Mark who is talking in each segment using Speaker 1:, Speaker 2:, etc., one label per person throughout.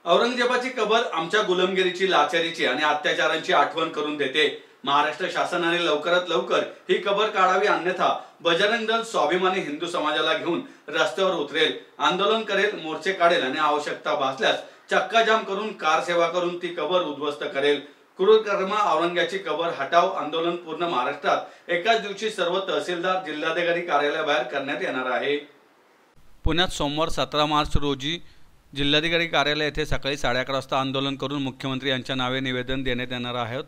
Speaker 1: औरंगजेबाची कबर आमच्या गुलामगिरीची, लाचारीची आणि अत्याचारांची आठवण करून देते। महाराष्ट्र शासनाने लवकरात लवकर ही कबर काढावी, अन्यथा बजरंग दल स्वाभिमानी हिंदू समाजाला घेऊन रस्त्यावर उतरेल, आंदोलन करेल, मोर्चे काढेल आणि आवश्यकता भासल्यास चक्का जाम करून कार सेवा करून ती कबर उद्ध्वस्त करेल। क्रूरकर्मा औरंग्याची कबर हटाव आंदोलन पूर्ण महाराष्ट्रात एकाच दिवशी सर्व तहसीलदार, जिल्हाधिकारी कार्यालयाबाहेर करण्यात येणार आहे। पुण्यात सोमवार 17 मार्च रोजी जिल्हाधिकारी कार्यालय येथे सकाळी 11:30 वाजता आंदोलन करून मुख्यमंत्री यांच्या नावे निवेदन देण्यात येणार आहे,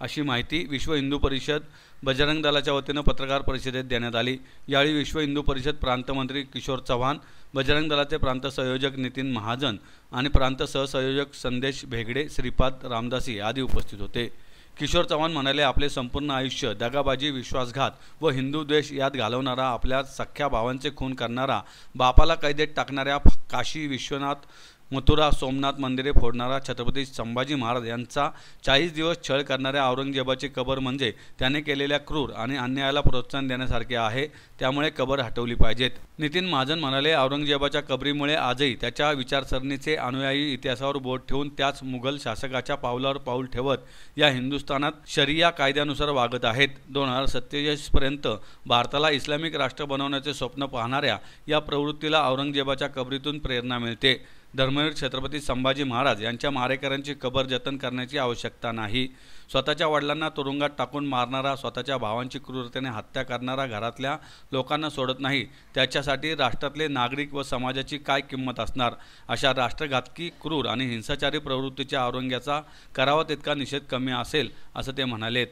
Speaker 1: अशी माहिती विश्व हिंदू परिषद बजरंग दलाच्या वतीने पत्रकार परिषदेत देण्यात आली। यावेळी विश्व हिंदू परिषद प्रांत मंत्री किशोर चव्हाण, बजरंग दलाचे प्रांत संयोजक नितीन महाजन आणि प्रांत सहसंयोजक संदेश भेगडे, श्रीपाद रामदासी आदी उपस्थित होते। किशोर चव्हाण म्हणाले, आपले संपूर्ण आयुष्य दगाबाजी, विश्वासघात व हिंदू द्वेष यात घालवणारा, आपल्या सख्या भावांचे खून करणारा, बापाला कैदेत टाकणाऱ्या, काशी विश्वनाथ, मथुरा, सोमनाथ मंदिरे फोडणारा, छत्रपती संभाजी महाराज यांचा 40 दिवस छळ करणाऱ्या औरंगजेबाची कबर म्हणजे त्याने केलेल्या क्रूर आणि अन्यायाला प्रोत्साहन देण्यासारखे आहे, त्यामुळे कबर हटवली पाहिजेत। नितीन महाजन म्हणाले, औरंगजेबाच्या कबरीमुळे आजही त्याच्या विचारसरणीचे अनुयायी इतिहासावर बोट ठेवून त्याच मुघल शासकाच्या पावलावर पाऊल ठेवत या हिंदुस्थानात शरिया कायद्यानुसार वागत आहेत। 2047 पर्यंत भारताला इस्लामिक राष्ट्र बनवण्याचे स्वप्न पाहणाऱ्या या प्रवृत्तीला औरंगजेबाच्या कबरीतून प्रेरणा मिळते। धर्मवीर छत्रपती संभाजी महाराज यांच्या मारेकऱ्यांची कबर जतन करण्याची आवश्यकता नाही। स्वतःच्या वडिलांना तुरुंगात टाकून मारणारा, स्वतःच्या भावांची क्रूरतेने हत्या करणारा घरातल्या लोकांना सोडत नाही, त्याच्यासाठी राष्ट्रातले नागरिक व समाजाची काय किंमत असणार। अशा राष्ट्रघातकी, क्रूर आणि हिंसाचारी प्रवृत्तीच्या औरंग्याचा करावा तितका निषेध कमी असेल, असं ते म्हणालेत।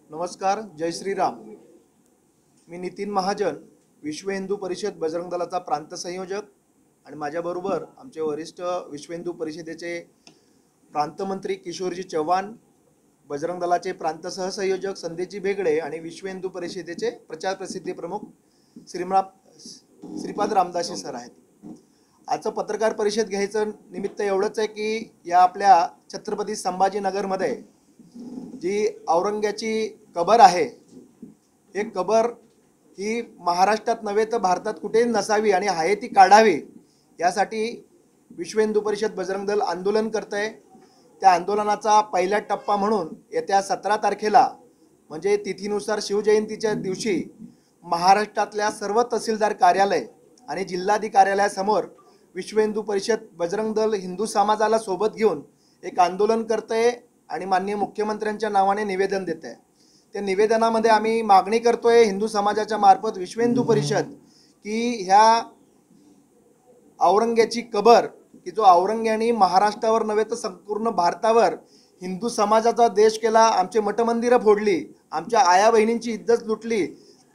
Speaker 2: नमस्कार, जय श्रीराम। मी नितीन महाजन, विश्व हिंदू परिषद बजरंग दलाचा प्रांत संयोजक आणि माझ्याबरोबर आमचे वरिष्ठ विश्व हिंदू परिषदेचे प्रांतमंत्री किशोरजी चव्हाण, बजरंग दलाचे प्रांत सहसंयोजक संदेशजी भेगडे आणि विश्व हिंदू परिषदेचे प्रचार प्रसिद्धी प्रमुख श्रीपाद रामदासी सर आहेत। आजचं पत्रकार परिषद घ्यायचं निमित्त एवढंच आहे की या आपल्या छत्रपती संभाजीनगरमध्ये जी औरंग्याची कबर आहे, हे कबर ही महाराष्ट्रात नव्हे तर भारतात कुठेही नसावी आणि आहे ती काढावी, यासाठी विश्व हिंदू परिषद बजरंग दल आंदोलन करत आहे। त्या आंदोलनाचा पहिला टप्पा म्हणून येत्या 17 तारखेला म्हणजे तिथीनुसार शिवजयंतीच्या दिवशी महाराष्ट्रातल्या सर्व तहसीलदार कार्यालय आणि जिल्हाधिकारी कार्यालयासमोर विश्व हिंदू परिषद बजरंग दल हिंदू समाजाला सोबत घेऊन एक आंदोलन करत आहे आणि माननीय मुख्यमंत्र्यांच्या नावाने निवेदन देत आहे। त्या निवेदनामध्ये आम्ही मागणी करतोय हिंदू समाजाच्या मार्फत विश्व हिंदू परिषद की ह्या औरंग्याची कबर, की जो औरंग्याने महाराष्ट्रावर नव्हे तर संपूर्ण भारतावर हिंदू समाजाचा देश केला, आमचे मठमंदिरं फोडली, आमच्या आया बहिणींची इज्जत लुटली,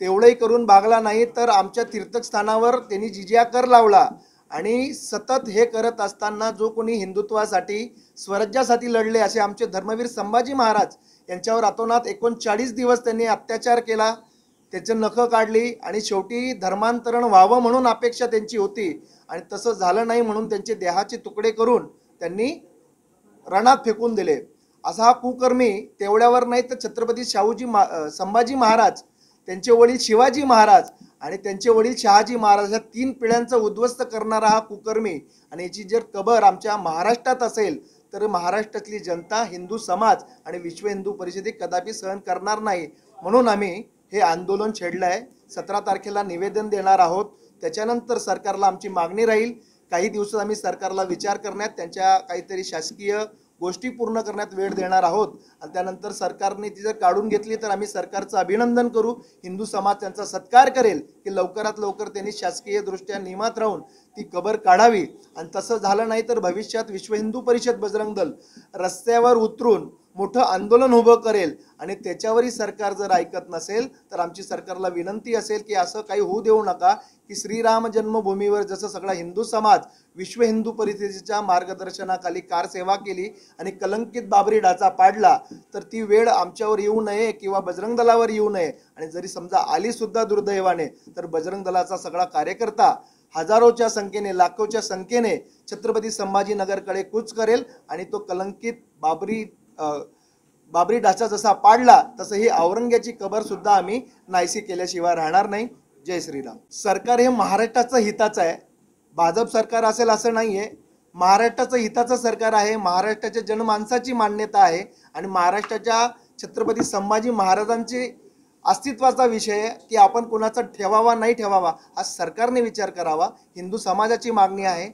Speaker 2: तेवढंही करून भागला नाही तर आमच्या तीर्थस्थानावर त्यांनी जिजिया कर लावला आणि सतत हे करत असताना जो कोणी हिंदुत्वासाठी, स्वराज्यासाठी लढले असे आमचे धर्मवीर संभाजी महाराज यांच्यावर अतोनात 39 दिवस त्यांनी अत्याचार केला, त्याचे नख काढली आणि शेवटी धर्मांतरण व्हावं म्हणून अपेक्षा त्यांची होती आणि तसं झालं नाही म्हणून त्यांचे देहाचे तुकडे करून त्यांनी रणात फेकून दिले। असा हा कुकर्मी तेवढ्यावर नाही तर छत्रपती संभाजी महाराज, त्यांचे वडील शिवाजी महाराज आणि त्यांचे वडील शहाजी महाराज या 3 पिढ्यांचं उद्ध्वस्त करणारा हा कुकर्मी आणि याची जर कबर आमच्या महाराष्ट्रात असेल तर महाराष्ट्रातली जनता, हिंदू समाज आणि विश्व हिंदू परिषद कदापि सहन करणार नाही। म्हणून आम्ही हे आंदोलन छेडलं आहे। 17 तारखेला निवेदन देणार आहोत, त्याच्यानंतर सरकारला आमची मागणी राहील। काही दिवसात आम्ही सरकारला विचार करण्यात, त्यांच्या काहीतरी शासकीय गोष्टी पूर्ण करण्यात वेळ देणार आहोत आणि त्यानंतर सरकारने ती जर काढून घेतली तर आम्ही सरकारचं अभिनंदन करू, हिंदू समाज त्यांचा सत्कार करेल की लवकरात लवकर त्यांनी शासकीय दृष्ट्या नियमात राहून ती कबर काढावी। आणि तसं झालं नाही तर भविष्यात विश्व हिंदू परिषद बजरंग दल रस्त्यावर उतरून मोठं आंदोलन उभं करेल आणि त्याच्यावरही सरकार जर ऐकत नसेल तर आमची सरकारला विनंती असेल की असं काही होऊ देऊ नका की श्रीराम जन्मभूमीवर जसं सगळा हिंदू समाज विश्व हिंदू परिषदेच्या मार्गदर्शनाखाली कार सेवा केली आणि कलंकित बाबरी ढाचा पाडला, तर ती वेळ आमच्यावर येऊ नये किंवा बजरंग दलावर येऊ नये। आणि जरी समजा आली सुद्धा दुर्दैवाने तर बजरंग दलाचा सगळा कार्यकर्ता हजारोच्या संख्येने, लाखोच्या संख्येने छत्रपती संभाजीनगरकडे कूच करेल आणि तो कलंकित बाबरी ढाचा जसा पाडला तसं ही औरंग्याची कबर सुद्धा आम्ही नाहीसी केल्याशिवाय राहणार नाही। जय श्रीराम। सरकार हे महाराष्ट्राचं हिताचं आहे, भाजप सरकार असेल असं नाहीये। महाराष्ट्राचं हिताचं सरकार आहे, महाराष्ट्राच्या जनमानसाची मान्यता आहे आणि महाराष्ट्राच्या छत्रपती संभाजी महाराजांची अस्तित्वाचा विषय आहे की आपण कुणाचा ठेवावा नाही ठेवावा हा सरकारने विचार करावा. हिंदू समाजाची मागणी आहे.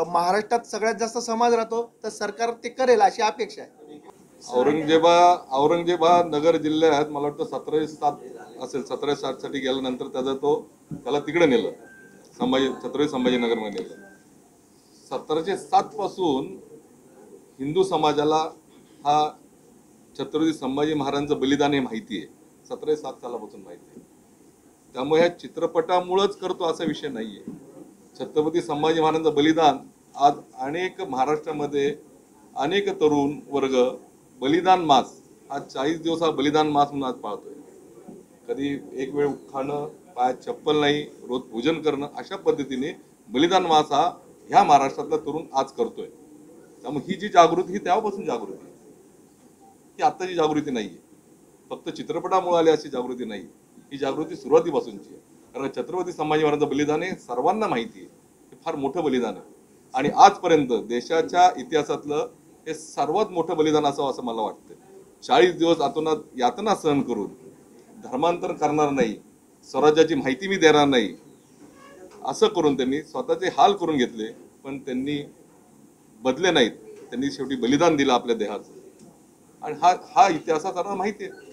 Speaker 2: महाराष्ट्रात सगळ्यात जास्त समाज राहतो तर सरकार ते करेल अशी अपेक्षा आहे.
Speaker 3: औरंगजेबा नगर जिल्ह्यात मला वाटतं 1707 असेल, 1707 साठी गेल्यानंतर त्याला तिकडे नेलं, छत्रपती संभाजीनगरमध्ये नेलं. 1707 पासून हिंदू समाजाला हा छत्रपती संभाजी महाराजांचं बलिदान हे माहिती आहे. 1707 सालापासून माहिती आहे. त्यामुळे ह्या चित्रपटामुळेच करतो असा विषय नाहीये. छत्रपती संभाजी महाराजांचं बलिदान आज अनेक महाराष्ट्रामध्ये अनेक तरुण वर्ग बलिदान मास, आज 40 दिवस हा बलिदान मास म्हणून आज पाळतोय. कधी एक वेळ खाणं, पायात चप्पल नाही, रोज पूजन करणं, अशा पद्धतीने बलिदान मास हा ह्या महाराष्ट्रातला तरुण आज करतोय. त्यामुळे ही जी जागृती ही तेव्हापासून जागृती आहे, ही आत्ताची जागृती नाहीये. फक्त चित्रपटामुळे आली अशी जागृती नाही, ही जागृती सुरुवातीपासूनची आहे. कारण छत्रपती संभाजी महाराजांचं बलिदान हे सर्वांना माहिती आहे, हे फार मोठं बलिदान आहे आणि आजपर्यंत देशाच्या इतिहासातलं हे सर्वात मोठं बलिदान असावं असं मला वाटतं. 40 दिवस यातना सहन करून धर्मांतर करणार नाही, स्वराज्याची माहिती मी देणार नाही असं करून त्यांनी स्वतःचे हाल करून घेतले, पण त्यांनी बदले नाहीत. त्यांनी शेवटी बलिदान दिलं आपल्या देहाचं आणि हा इतिहासात सर्वांना माहिती आहे.